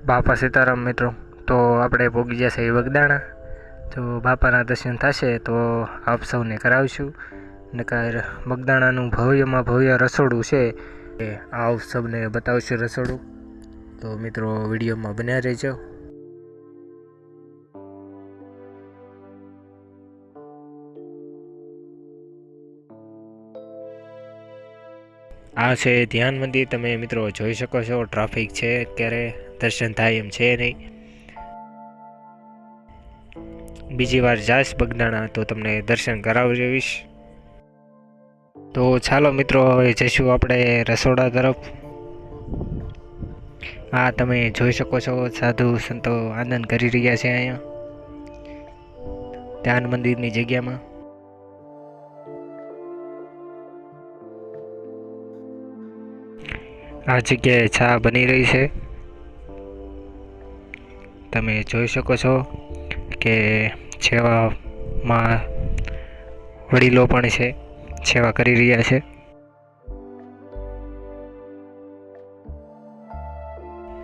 બાપા સીતારામ મિત્રો, તો આપણે પહોંચી જશે બગદાણા. તો બાપાના દર્શન થશે તો આપ સૌને કરાવીશું. નકર બગદાણાનું ભવ્યમાં ભવ્ય રસોડું છે એ આપ સૌને બતાવશું રસોડું. તો મિત્રો વિડીયોમાં બન્યા રહેજો. આ છે ધ્યાન મંદિર. તમે મિત્રો જોઈ શકો છો ટ્રાફિક છે, અત્યારે દર્શન થાય એમ છે નહીં. બીજી વાર જાશ બગદાણા તો તમને દર્શન કરાવીશ. તો ચાલો મિત્રો, હવે જઈશું આપણે રસોડા તરફ. આ તમે જોઈ શકો છો સાધુ સંતો આનંદ કરી રહ્યા છે અહીંયા ધ્યાન મંદિરની જગ્યામાં. આ જગ્યાએ ચા બની રહી છે. તમે જોઈ શકો છો કે સેવામાં વડીલો પણ છે, સેવા કરી રહ્યા છે.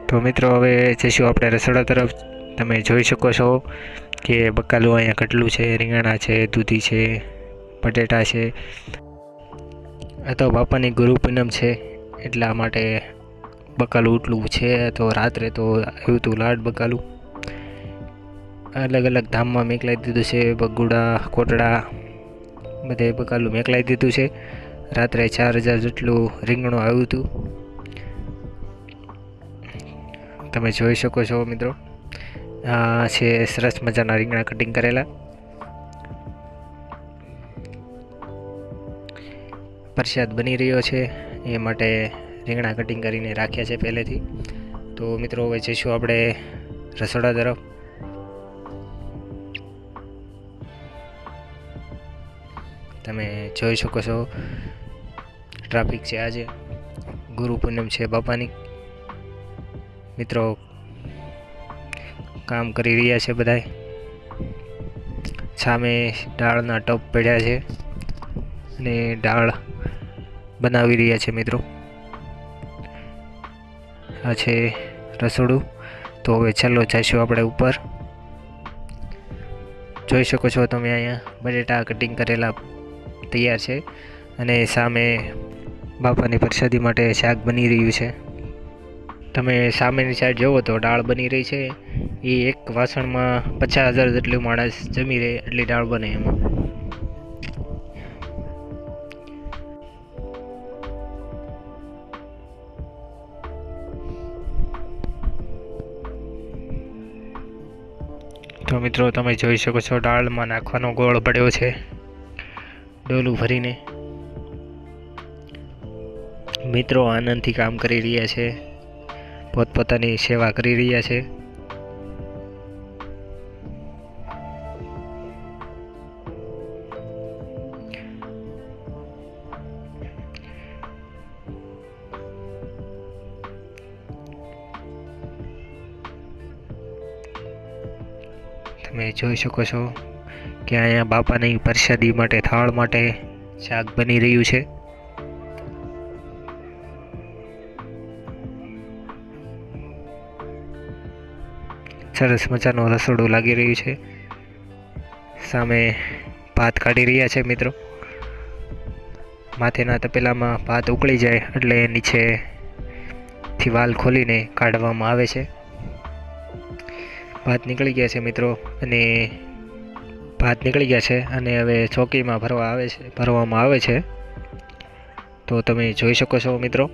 તો મિત્રો હવે જઈશું આપણે રસોડા તરફ. તમે જોઈ શકો છો કે બકાલું અહીંયા કેટલું છે, રીંગણા છે, દૂધી છે, બટેટા છે. આ તો બાપાની ગુરુ પૂનમ છે એટલા માટે બકાલું એટલું છે. તો રાત્રે તો આવ્યું હતું લાડ બકાલું, અલગ અલગ ધામમાં મેકલાઈ દીધું છે. બગુડા, કોટડા બધે બકાલું મેકલાઈ દીધું છે. રાત્રે 4000 જેટલું રીંગણું આવ્યું હતું. તમે જોઈ શકો છો મિત્રો, આ છે સરસ મજાના રીંગણા કટિંગ કરેલા. પ્રસાદ બની રહ્યો છે એ માટે રીંગણા કટિંગ કરીને રાખ્યા છે પહેલેથી. તો મિત્રો હવે જઈશું આપણે રસોડા તરફ. તમે જોઈ શકો છો ટ્રાફિક છે, આજે ગુરુ પૂનમ છે બાપાની. મિત્રો કામ કરી રહ્યા છે બધાય. સામે દાળના ટપ પડ્યા છે અને દાળ બનાવી રહ્યા છે મિત્રો. આ છે રસોડું. તો હવે ચાલો જઈશું આપણે ઉપર. જોઈ શકો છો તમે અહીંયા બટેટા કટિંગ કરેલા તૈયાર છે અને સામે બાપાની પ્રસાદી માટે શાક બની રહ્યું છે. તમે સામેની સાઈડ જુઓ તો દાળ બની રહી છે. એ એક વાસણમાં 50,000 જેટલું માણસ જમી રહે એટલી દાળ બને એમાં. તો મિત્રો તમે જોઈ શકો છો દાળમાં નાખવાનો ગોળ પડ્યો છે ડોલું ભરીને. મિત્રો આનંદથી કામ કરી રહ્યા છે, પોતપોતાની સેવા કરી રહ્યા છે. તમે જોઈ શકો છો કે અહીંયા બાપાની પ્રસાદી માટે થાળ માટે શાક બની રહ્યું છે. સરસ મજાનું રસોડું લાગી રહ્યું છે. સામે ભાત કાઢી રહ્યા છે મિત્રો. માથેના તપેલામાં ભાત ઉકળી જાય એટલે નીચેથી વાલ ખોલીને કાઢવામાં આવે છે. ભાત નીકળી ગયા છે મિત્રો, અને ભાત નીકળી ગયા છે અને હવે ચોકીમાં ભરવામાં આવે છે. તો તમે જોઈ શકો છો મિત્રો.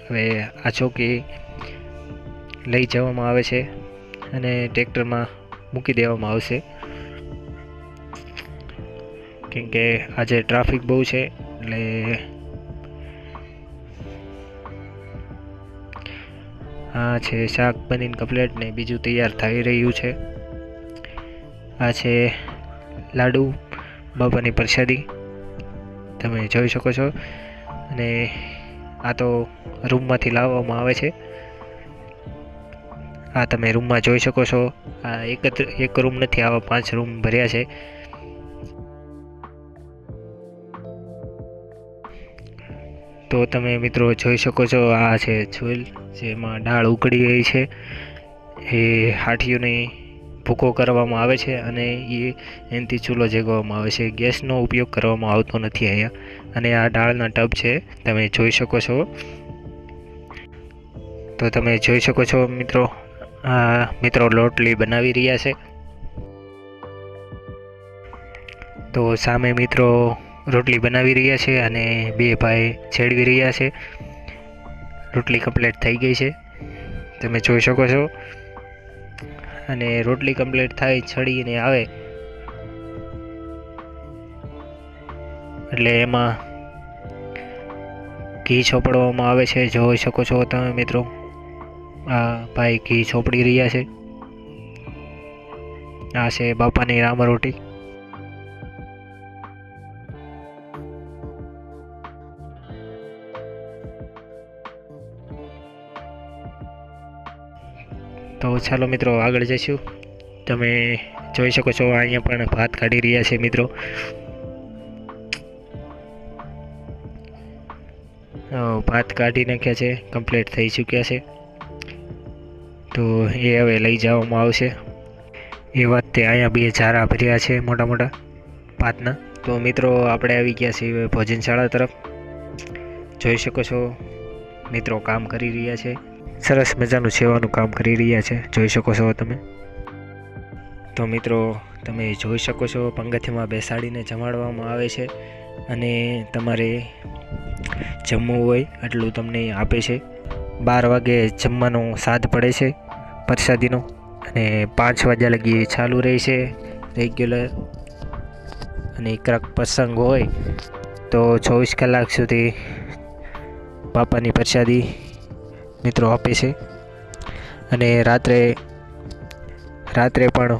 હવે આ ચોકી લઈ જવામાં આવે છે અને ટ્રેક્ટરમાં મૂકી દેવામાં આવશે, કેમ કે આજે ટ્રાફિક બહુ છે એટલે આ છે શાક બનીને કમ્પ્લેટ ને બીજું તૈયાર થઈ રહ્યું છે. આ છે લાડુ બાપાની પ્રસાદી, તમે જોઈ શકો છો. અને આ તો રૂમમાંથી લાવવામાં આવે છે. આ તમે રૂમમાં જોઈ શકો છો. આ એક રૂમ નથી, આવા 5 રૂમ ભર્યા છે. તો તમે મિત્રો જોઈ શકો છો, આ છે ચૂલ, જેમાં દાળ ઉકળી ગઈ છે. એ હાંઠીઓને ભૂકો કરવામાં આવે છે અને એનાથી ચૂલો જગાવવામાં આવે છે. ગેસનો ઉપયોગ કરવામાં આવતો નથી અહીંયા. અને આ દાળના ટબ છે, તમે જોઈ શકો છો. તો તમે જોઈ શકો છો મિત્રો, આ મિત્રો રોટલી બનાવી રહ્યા છે. તો સામે મિત્રો રોટલી બનાવી રહ્યા છે અને બે ભાઈ છેડવી રહ્યા છે. રોટલી કમ્પ્લીટ થઈ ગઈ છે, તમે જોઈ શકો છો. અને રોટલી કમ્પ્લીટ થાય છડીને આવે એટલે એમાં ઘી ચોપડવામાં આવે છે. જોઈ શકો છો તમે મિત્રો, આ ભાઈ ઘી ચોપડી રહ્યા છે. આ છે બાપાની રામા રોટી. તો ચાલો મિત્રો આગળ જઈશું. તમે જોઈ શકો છો અહીંયા પણ ભાત કાઢી રહ્યા છે મિત્રો. ભાત કાઢી નાખ્યા છે, કમ્પ્લીટ થઈ ચૂક્યા છે. તો એ હવે લઈ જવામાં આવશે. એ વાત તે અહીંયા બે ઝારા ભર્યા છે મોટા મોટા ભાતના. તો મિત્રો આપણે આવી ગયા છીએ ભોજનશાળા તરફ. જોઈ શકો છો મિત્રો કામ કરી રહ્યા છે, સરસ મજાનું સેવાનું કામ કરી રહ્યા છે, જોઈ શકો છો તમે. તો મિત્રો તમે જોઈ શકો છો, પંગતમાં બેસાડીને જમાડવામાં આવે છે અને તમારે જમવું હોય એટલું તમને આપે છે. 12 વાગે જમવાનો સાદ પડે છે પ્રસાદીનો અને 5 વાગ્યા લગી ચાલુ રહે છે રેગ્યુલર. અને ક્યાંક પ્રસંગ હોય તો 24 કલાક સુધી બાપાની પ્રસાદી મિત્રો આપે છે. અને રાત્રે પણ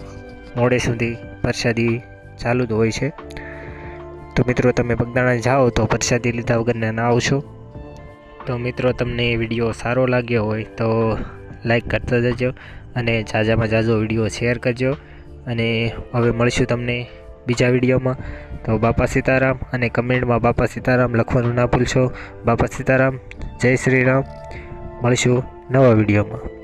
મોડે સુધી પ્રસાદી ચાલુ જ હોય છે. તો મિત્રો તમે બગદાણા જાઓ તો પ્રસાદી લીધા વગરના ના આવશો. તો મિત્રો તમને વિડીયો સારો લાગ્યો હોય તો લાઈક કરતા જજો અને ઝાઝામાં ઝાઝો વિડીયો શેર કરજો. અને હવે મળીશું તમને બીજા વિડીયોમાં. તો બાપા સીતારામ, અને કમેન્ટમાં બાપા સીતારામ લખવાનું ના ભૂલશો. બાપા સીતારામ, જય શ્રી રામ. મળીશું નવા વિડીયોમાં.